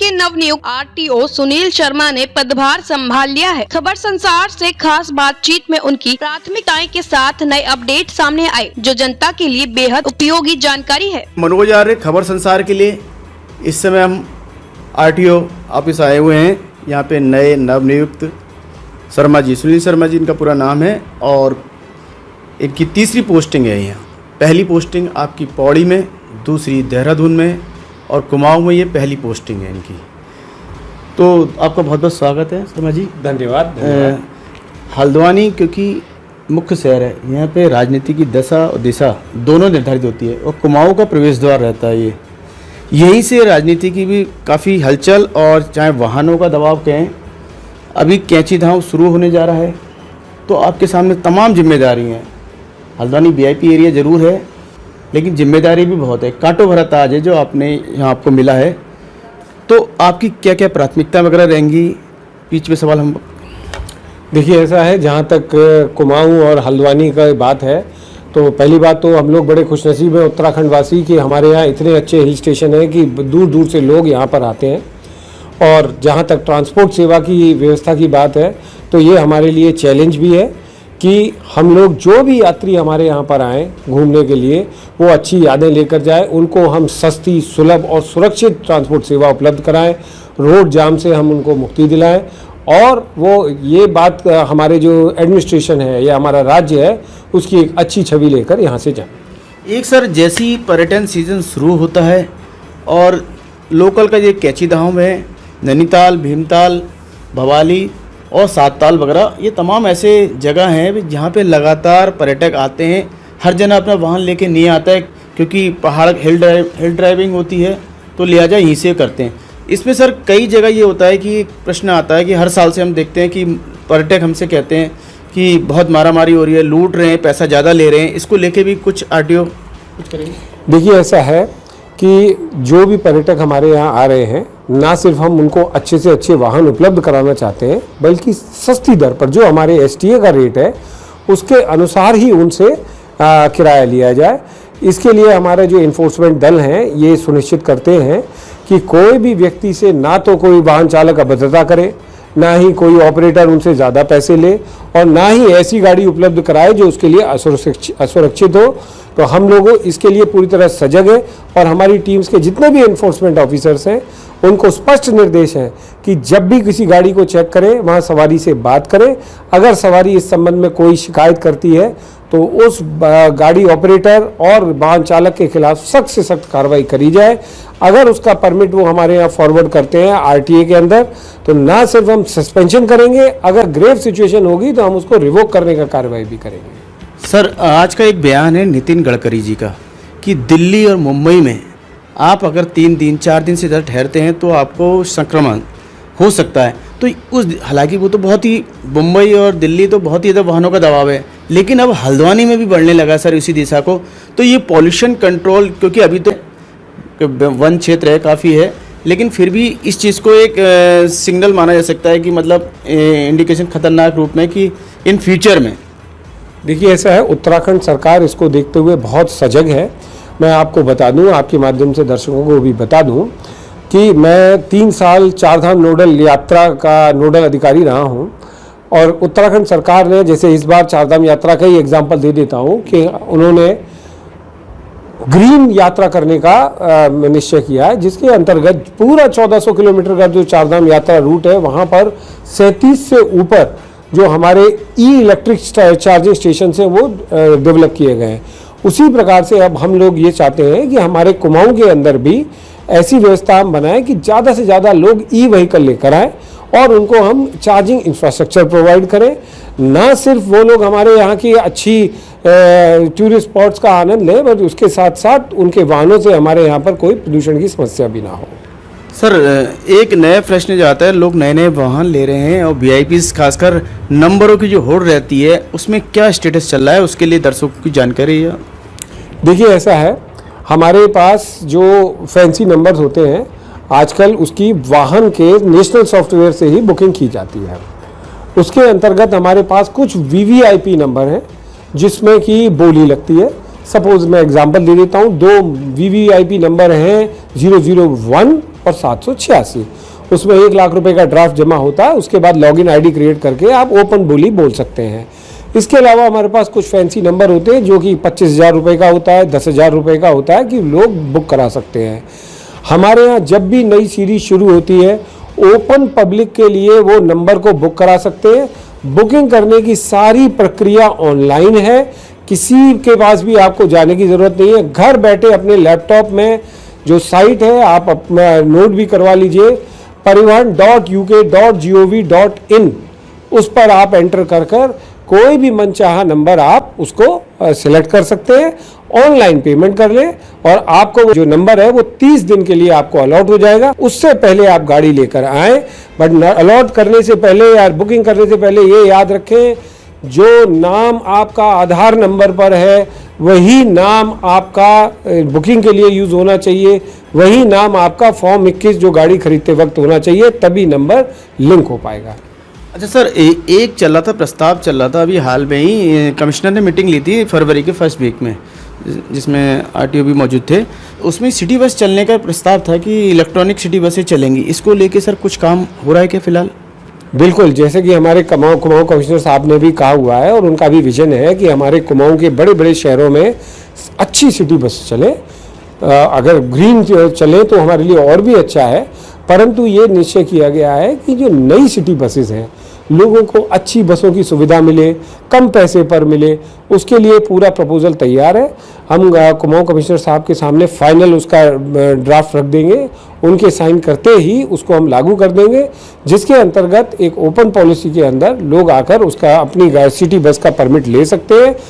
के नवनियुक्त आरटीओ सुनील शर्मा ने पदभार संभाल लिया है। खबर संसार से खास बातचीत में उनकी प्राथमिकताएं के साथ नए अपडेट सामने आए, जो जनता के लिए बेहद उपयोगी जानकारी है। मनोज आर्य, खबर संसार के लिए। इस समय हम आरटीओ ऑफिस आए हुए हैं। यहाँ पे नए नवनियुक्त शर्मा जी, सुनील शर्मा जी इनका पूरा नाम है और इनकी तीसरी पोस्टिंग है यहाँ। पहली पोस्टिंग आपकी पौड़ी में, दूसरी देहरादून में और कुमाऊं में ये पहली पोस्टिंग है इनकी। तो आपका बहुत बहुत स्वागत है शर्मा जी। धन्यवाद। हल्द्वानी क्योंकि मुख्य शहर है, यहाँ पे राजनीति की दशा और दिशा दोनों निर्धारित होती है और कुमाऊं का प्रवेश द्वार रहता है। यहीं से राजनीति की भी काफ़ी हलचल और चाहे वाहनों का दबाव कहें, अभी कैंची धाम शुरू होने जा रहा है तो आपके सामने तमाम जिम्मेदारी हैं। हल्द्वानी वीआईपी एरिया ज़रूर है लेकिन जिम्मेदारी भी बहुत है। कांटो भरा ताज है जो आपने यहाँ आपको मिला है। तो आपकी क्या क्या प्राथमिकता वगैरह रहेंगी? बीच में सवाल हम देखिए, ऐसा है, जहाँ तक कुमाऊं और हल्द्वानी का बात है तो पहली बात तो हम लोग बड़े खुशनसीब हैं उत्तराखंड वासी कि हमारे यहाँ इतने अच्छे हिल स्टेशन हैं कि दूर दूर से लोग यहाँ पर आते हैं। और जहाँ तक ट्रांसपोर्ट सेवा की व्यवस्था की बात है तो ये हमारे लिए चैलेंज भी है कि हम लोग जो भी यात्री हमारे यहाँ पर आएँ घूमने के लिए वो अच्छी यादें लेकर जाए, उनको हम सस्ती, सुलभ और सुरक्षित ट्रांसपोर्ट सेवा उपलब्ध कराएं, रोड जाम से हम उनको मुक्ति दिलाएं और वो ये बात हमारे जो एडमिनिस्ट्रेशन है या हमारा राज्य है उसकी एक अच्छी छवि लेकर यहाँ से जाएं। एक सर, जैसी पर्यटन सीजन शुरू होता है और लोकल का ये कैंची धाम है, नैनीताल, भीमताल, भवाली और सातताल वगैरह, ये तमाम ऐसे जगह हैं जहाँ पे लगातार पर्यटक आते हैं। हर जना अपना वाहन लेके नहीं आता है क्योंकि पहाड़ हिल ड्राइविंग होती है तो लिहाजा यहीं से करते हैं। इसमें सर कई जगह ये होता है कि प्रश्न आता है कि हर साल से हम देखते हैं कि पर्यटक हमसे कहते हैं कि बहुत मारामारी हो रही है, लूट रहे हैं, पैसा ज़्यादा ले रहे हैं। इसको लेके भी कुछ आरटीओ कुछ करेंगे? देखिए, ऐसा है कि जो भी पर्यटक हमारे यहाँ आ रहे हैं, ना सिर्फ हम उनको अच्छे से अच्छे वाहन उपलब्ध कराना चाहते हैं बल्कि सस्ती दर पर जो हमारे एसटीए का रेट है उसके अनुसार ही उनसे किराया लिया जाए। इसके लिए हमारे जो इन्फोर्समेंट दल हैं ये सुनिश्चित करते हैं कि कोई भी व्यक्ति से ना तो कोई वाहन चालक अभद्रता करे, ना ही कोई ऑपरेटर उनसे ज़्यादा पैसे ले और ना ही ऐसी गाड़ी उपलब्ध कराए जो उसके लिए असुरक्षित हो। तो हम लोग इसके लिए पूरी तरह सजग हैं और हमारी टीम्स के जितने भी इन्फोर्समेंट ऑफिसर्स हैं उनको स्पष्ट निर्देश है कि जब भी किसी गाड़ी को चेक करें वहाँ सवारी से बात करें। अगर सवारी इस संबंध में कोई शिकायत करती है तो उस गाड़ी ऑपरेटर और वाहन चालक के खिलाफ सख्त से सख्त कार्रवाई करी जाए। अगर उसका परमिट वो हमारे यहाँ फॉरवर्ड करते हैं आरटीए के अंदर तो ना सिर्फ हम सस्पेंशन करेंगे, अगर ग्रेव सिचुएशन होगी तो हम उसको रिवोक करने का कार्रवाई भी करेंगे। सर, आज का एक बयान है नितिन गडकरी जी का कि दिल्ली और मुंबई में आप अगर 3 दिन 4 दिन से इधर ठहरते हैं तो आपको संक्रमण हो सकता है। तो उस हालांकि वो तो बहुत ही, मुंबई और दिल्ली तो बहुत ही ज़्यादा वाहनों का दबाव है, लेकिन अब हल्द्वानी में भी बढ़ने लगा सर इसी दिशा को। तो ये पॉल्यूशन कंट्रोल, क्योंकि अभी तो वन क्षेत्र है, काफ़ी है, लेकिन फिर भी इस चीज़ को एक सिग्नल माना जा सकता है कि मतलब इंडिकेशन खतरनाक रूप में कि इन फ्यूचर में। देखिए, ऐसा है, उत्तराखंड सरकार इसको देखते हुए बहुत सजग है। मैं आपको बता दूं, आपके माध्यम से दर्शकों को भी बता दूं कि मैं 3 साल चारधाम नोडल यात्रा का नोडल अधिकारी रहा हूं और उत्तराखंड सरकार ने, जैसे इस बार चारधाम यात्रा का ही एग्जाम्पल दे देता हूं कि उन्होंने ग्रीन यात्रा करने का निश्चय किया है, जिसके अंतर्गत पूरा 1400 किलोमीटर का जो चारधाम यात्रा रूट है वहाँ पर 37 से ऊपर जो हमारे इलेक्ट्रिक चार्जिंग स्टेशन हैं वो डेवलप किए गए हैं। उसी प्रकार से अब हम लोग ये चाहते हैं कि हमारे कुमाऊं के अंदर भी ऐसी व्यवस्था हम बनाएं कि ज़्यादा से ज़्यादा लोग ई व्हीकल लेकर आएँ और उनको हम चार्जिंग इंफ्रास्ट्रक्चर प्रोवाइड करें। ना सिर्फ वो लोग हमारे यहाँ की अच्छी टूरिस्ट स्पॉट्स का आनंद लें, बट उसके साथ साथ उनके वाहनों से हमारे यहाँ पर कोई प्रदूषण की समस्या भी ना हो। सर, एक नया प्रश्न जो आता है, लोग नए नए वाहन ले रहे हैं और वीआईपीज़ खासकर नंबरों की जो होड़ रहती है उसमें क्या स्टेटस चल रहा है, उसके लिए दर्शकों की जानकारी है। देखिए, ऐसा है, हमारे पास जो फैंसी नंबर्स होते हैं आजकल उसकी वाहन के नेशनल सॉफ्टवेयर से ही बुकिंग की जाती है। उसके अंतर्गत हमारे पास कुछ वीवीआईपी नंबर हैं जिसमें कि बोली लगती है, सपोज मैं एग्जांपल दे देता हूँ, 2 VVIP नंबर हैं 001 और 786, उसमें 1 लाख रुपए का ड्राफ्ट जमा होता है। उसके बाद लॉगिन आईडी क्रिएट करके आप ओपन बोली बोल सकते हैं। इसके अलावा हमारे पास कुछ फैंसी नंबर होते हैं जो कि 25,000 रुपये का होता है, 10,000 रुपये का होता है कि लोग बुक करा सकते हैं। हमारे यहाँ जब भी नई सीरीज शुरू होती है, ओपन पब्लिक के लिए वो नंबर को बुक करा सकते हैं। बुकिंग करने की सारी प्रक्रिया ऑनलाइन है, किसी के पास भी आपको जाने की ज़रूरत नहीं है। घर बैठे अपने लैपटॉप में जो साइट है आप अपना नोट भी करवा लीजिए, parivahan.uk.gov.in, उस पर आप एंटर कर कोई भी मनचाहा नंबर आप उसको सिलेक्ट कर सकते हैं, ऑनलाइन पेमेंट कर लें और आपको जो नंबर है वो 30 दिन के लिए आपको अलॉट हो जाएगा। उससे पहले आप गाड़ी लेकर आएँ, बट अलॉट करने से पहले या बुकिंग करने से पहले ये याद रखें, जो नाम आपका आधार नंबर पर है वही नाम आपका बुकिंग के लिए यूज़ होना चाहिए, वही नाम आपका फॉर्म 21 जो गाड़ी खरीदते वक्त होना चाहिए, तभी नंबर लिंक हो पाएगा। अच्छा सर, एक चल रहा था, प्रस्ताव चल रहा था अभी हाल में ही, कमिश्नर ने मीटिंग ली थी फरवरी के फर्स्ट वीक में, जिसमें RTO भी मौजूद थे। उसमें सिटी बस चलने का प्रस्ताव था कि इलेक्ट्रॉनिक सिटी बसें चलेंगी। इसको लेके सर कुछ काम हो रहा है क्या फिलहाल? बिल्कुल, जैसे कि हमारे कुमाऊं कमिश्नर साहब ने भी कहा हुआ है और उनका भी विजन है कि हमारे कुमाऊं के बड़े बड़े शहरों में अच्छी सिटी बस चले। अगर ग्रीन चले तो हमारे लिए और भी अच्छा है, परंतु ये निश्चय किया गया है कि जो नई सिटी बसेस हैं लोगों को अच्छी बसों की सुविधा मिले, कम पैसे पर मिले, उसके लिए पूरा प्रपोजल तैयार है। हम कुमाऊं कमिश्नर साहब के सामने फाइनल उसका ड्राफ्ट रख देंगे, उनके साइन करते ही उसको हम लागू कर देंगे, जिसके अंतर्गत एक ओपन पॉलिसी के अंदर लोग आकर उसका अपनी सिटी बस का परमिट ले सकते हैं।